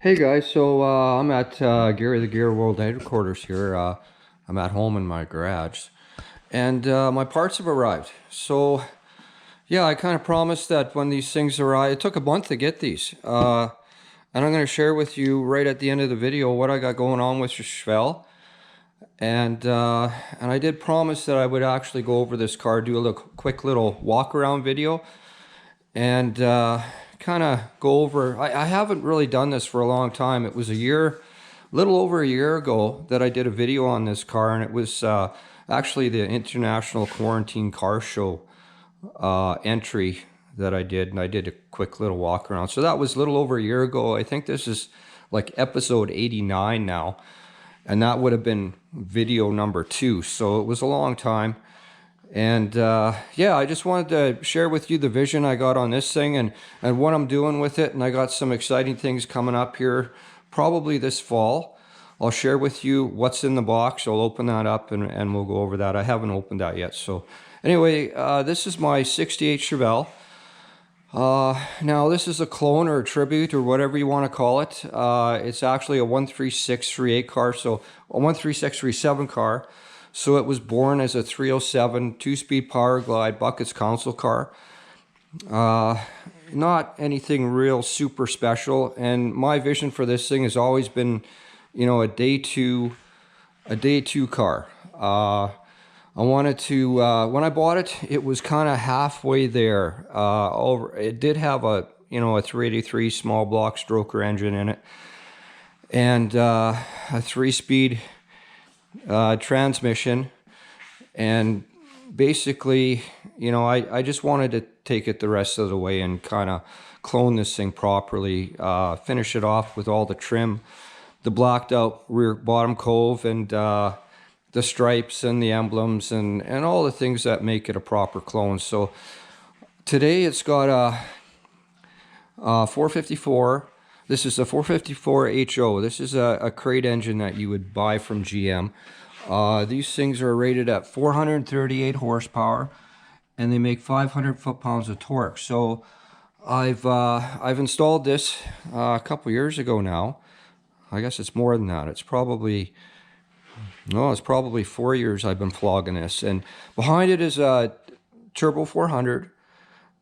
Hey guys, I'm at Gary the Gear World headquarters here. I'm at home in my garage, and my parts have arrived. So yeah, I kind of promised that when these things arrive, it took a month to get these, and I'm going to share with you right at the end of the video what I got going on with Chevelle, and I did promise that I would actually go over this car, do a quick little walk around video, and kind of go over. I haven't really done this for a long time. It was little over a year ago that I did a video on this car, and it was actually the International Quarantine Car Show entry that I did, and I did a quick little walk around. So that was a little over a year ago. I think this is like episode 89 now, and that would have been video number 2. So it was a long time. And yeah, I just wanted to share with you the vision I got on this thing and what I'm doing with it. And I got some exciting things coming up here, probably this fall. I'll share with you what's in the box. I'll open that up and we'll go over that. I haven't opened that yet. So anyway, this is my 68 Chevelle. Now this is a clone or a tribute or whatever you want to call it. It's actually a 13638 car, so a 13637 car. So it was born as a 307 two-speed power glide Buckets Council car. Not anything real super special. And my vision for this thing has always been, a day two car. I wanted to, when I bought it, it was kind of halfway there. It did have a 383 small block stroker engine in it, and a 3-speed transmission. And basically, I just wanted to take it the rest of the way and kind of clone this thing properly, finish it off with all the trim, the blacked out rear bottom cove, and the stripes and the emblems and all the things that make it a proper clone. So today it's got a 454. This is a 454 HO. This is a crate engine that you would buy from GM. These things are rated at 438 horsepower, and they make 500 foot-pounds of torque. So I've installed this a couple years ago now. I guess it's more than that. It's probably 4 years I've been flogging this. And behind it is a Turbo 400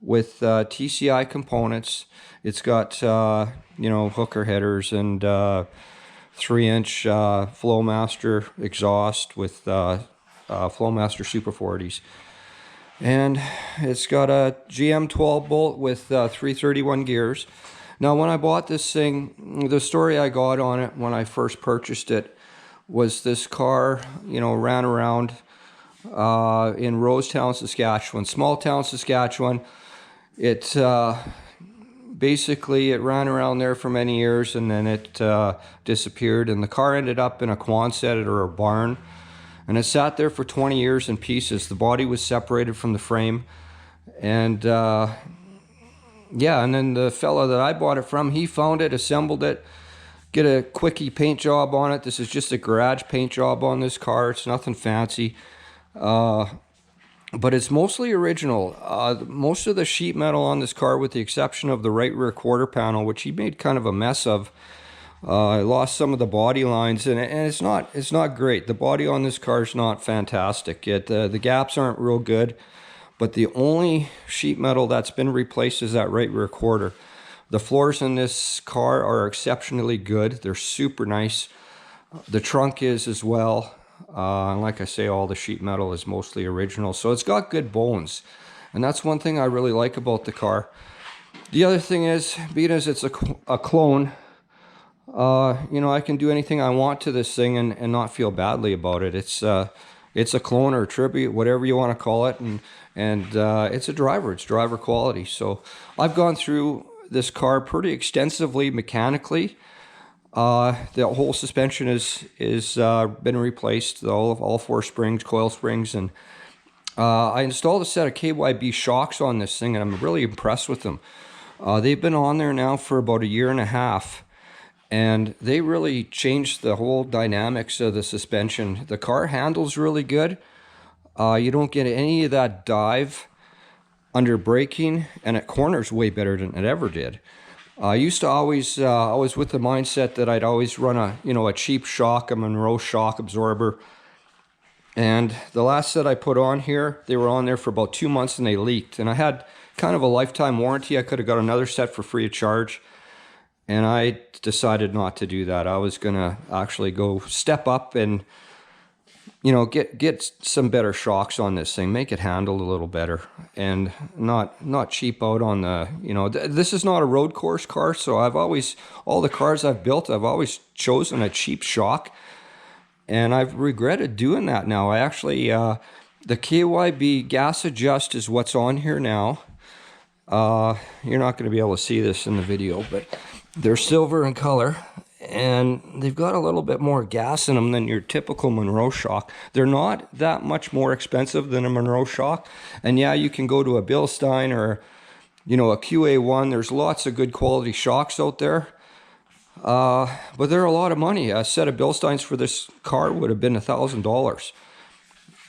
with TCI components. It's got hooker headers and 3-inch Flowmaster exhaust with Flowmaster Super 40s. And it's got a GM 12 bolt with 331 gears. Now, when I bought this thing, the story I got on it when I first purchased it was this car, ran around in Rosetown, Saskatchewan, small town Saskatchewan. It basically ran around there for many years, and then it disappeared. And the car ended up in a Quonset or a barn, and it sat there for 20 years in pieces. The body was separated from the frame, and yeah. And then the fella that I bought it from, he found it, assembled it. Get a quickie paint job on it. This is just a garage paint job on this car. It's nothing fancy, but it's mostly original. Most of the sheet metal on this car, with the exception of the right rear quarter panel, which he made kind of a mess of. I lost some of the body lines, and it's not great. The body on this car is not fantastic. The gaps aren't real good, but the only sheet metal that's been replaced is that right rear quarter. The floors in this car are exceptionally good. They're super nice. The trunk is as well. And like I say, all the sheet metal is mostly original. So it's got good bones. And that's one thing I really like about the car. The other thing is, being as it's a clone, I can do anything I want to this thing and not feel badly about it. It's a clone or a tribute, whatever you want to call it. And it's a driver. It's driver quality. So I've gone through this car pretty extensively mechanically. The whole suspension is been replaced, all 4 springs, coil springs, and I installed a set of KYB shocks on this thing, and I'm really impressed with them. They've been on there now for about a year and a half, and they really changed the whole dynamics of the suspension. The car handles really good. You don't get any of that dive under braking, and it corners way better than it ever did. I used to always, I was with the mindset that I'd always run a cheap shock, a Monroe shock absorber. And the last set I put on here, they were on there for about 2 months and they leaked. And I had kind of a lifetime warranty. I could have got another set for free of charge. And I decided not to do that. I was going to actually go step up and, get some better shocks on this thing, make it handle a little better, and not cheap out on the, this is not a road course car. So all the cars I've built, I've always chosen a cheap shock. And I've regretted doing that now. I actually, the KYB gas adjust is what's on here now. You're not going to be able to see this in the video, but they're silver in color. And they've got a little bit more gas in them than your typical Monroe shock. They're not that much more expensive than a Monroe shock. And yeah, you can go to a Bilstein or, a QA1. There's lots of good quality shocks out there. But they're a lot of money. A set of Bilsteins for this car would have been $1,000.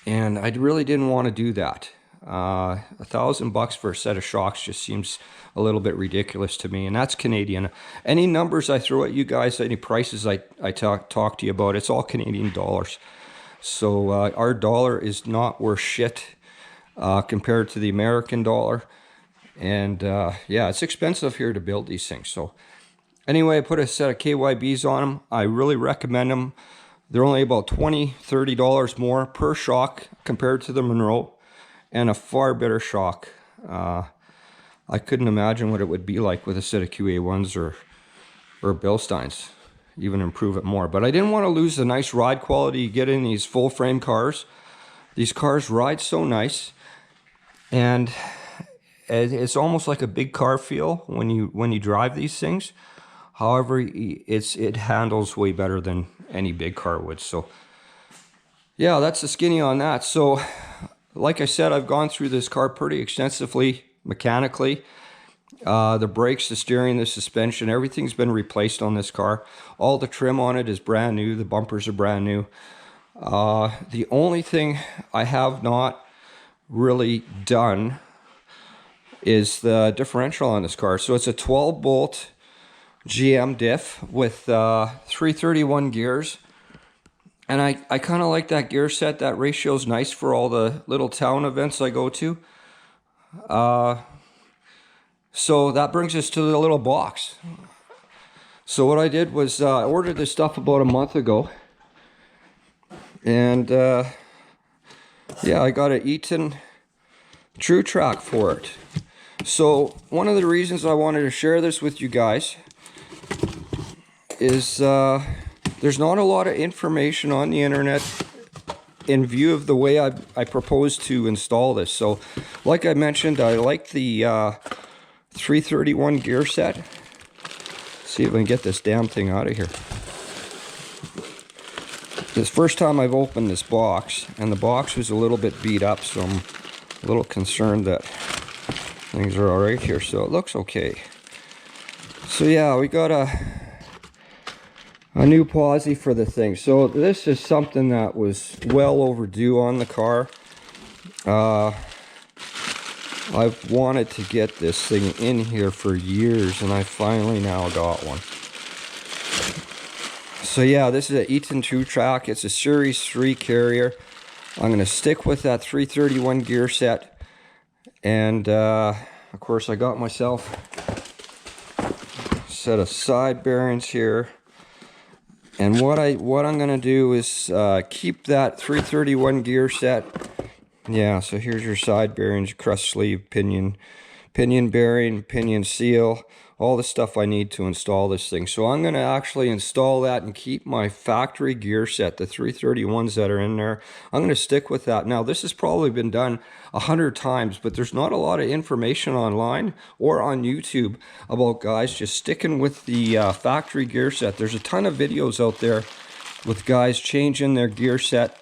And I really didn't want to do that. $1,000 for a set of shocks just seems a little bit ridiculous to me, and that's Canadian. Any numbers I throw at you guys, any prices I talk to you about, it's all Canadian dollars. So our dollar is not worth shit compared to the American dollar. And yeah, it's expensive here to build these things. So anyway, I put a set of KYBs on them. I really recommend them. They're only about $20, $30 more per shock compared to the Monroe, and a far better shock. I couldn't imagine what it would be like with a set of QA1s or Bilsteins, even improve it more. But I didn't want to lose the nice ride quality you get in these full frame cars. These cars ride so nice, and it's almost like a big car feel when you drive these things. However, it handles way better than any big car would. So yeah, that's the skinny on that. So like I said, I've gone through this car pretty extensively mechanically. The brakes, the steering, the suspension, everything's been replaced on this car. All the trim on it is brand new. The bumpers are brand new. The only thing I have not really done is the differential on this car. So it's a 12-bolt GM diff with 331 gears. And I kind of like that gear set. That ratio is nice for all the little town events I go to. So that brings us to the little box. So what I did was I ordered this stuff about a month ago. And yeah, I got an Eaton TrueTrack for it. So one of the reasons I wanted to share this with you guys is there's not a lot of information on the internet in view of the way I propose to install this. So like I mentioned, I like the 331 gear set. Let's see if I can get this damn thing out of here. This first time I've opened this box, and the box was a little bit beat up, so I'm a little concerned that things are all right here. So it looks okay. So yeah, we got a new posi for the thing. So this is something that was well overdue on the car. I've wanted to get this thing in here for years, and I finally now got one. So yeah, this is an Eaton TrueTrack. It's a Series 3 carrier. I'm going to stick with that 331 gear set. And of course I got myself a set of side bearings here. And what I'm going to do is keep that 331 gear set. Yeah, so here's your side bearings, crust sleeve, pinion bearing, pinion seal, all the stuff I need to install this thing. So I'm going to actually install that and keep my factory gear set, the 331s that are in there. I'm going to stick with that. Now, this has probably been done 100 times, but there's not a lot of information online or on YouTube about guys just sticking with the factory gear set. There's a ton of videos out there with guys changing their gear set,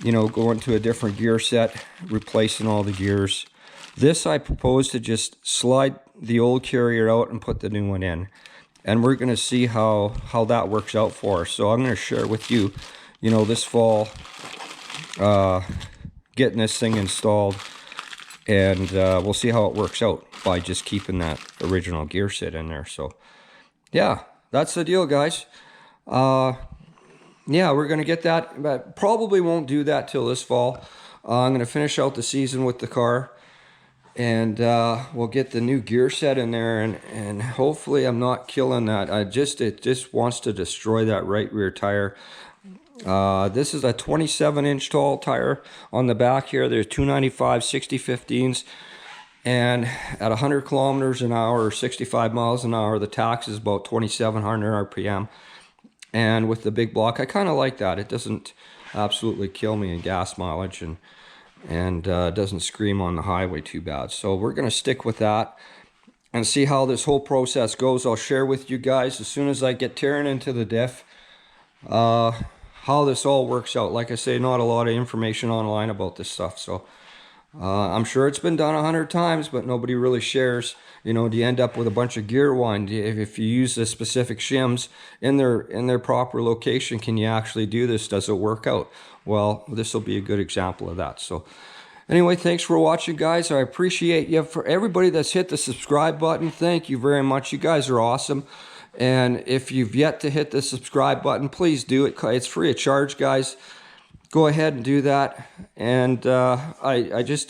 going to a different gear set, replacing all the gears. This I propose to just slide the old carrier out and put the new one in. And we're going to see how that works out for us. So I'm going to share with you, this fall, getting this thing installed. And we'll see how it works out. by just keeping that original gear set in there. So yeah, that's the deal, guys. Yeah, we're going to get that, but probably won't do that till this fall. I'm going to finish out the season with the car, and we'll get the new gear set in there, and hopefully I'm not killing that. It just wants to destroy that right rear tire. This is a 27-inch tall tire on the back here. There's 295 60/15s, and at 100 kilometers an hour or 65 miles an hour, the tax is about 2,700 RPM. And with the big block, I kind of like that. It doesn't absolutely kill me in gas mileage, and doesn't scream on the highway too bad. So we're going to stick with that and see how this whole process goes. I'll share with you guys as soon as I get tearing into the diff how this all works out. Like I say, not a lot of information online about this stuff, so I'm sure it's been done 100 times, but nobody really shares. You know, do you end up with a bunch of gear wind? If you use the specific shims in their proper location, can you actually do this? Does it work out? Well, this will be a good example of that. So anyway, thanks for watching, guys. I appreciate you. For everybody that's hit the subscribe button, thank you very much. You guys are awesome. And if you've yet to hit the subscribe button, please do it. It's free of charge, guys. Go ahead and do that. And I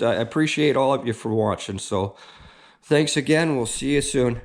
appreciate all of you for watching. So thanks again. We'll see you soon.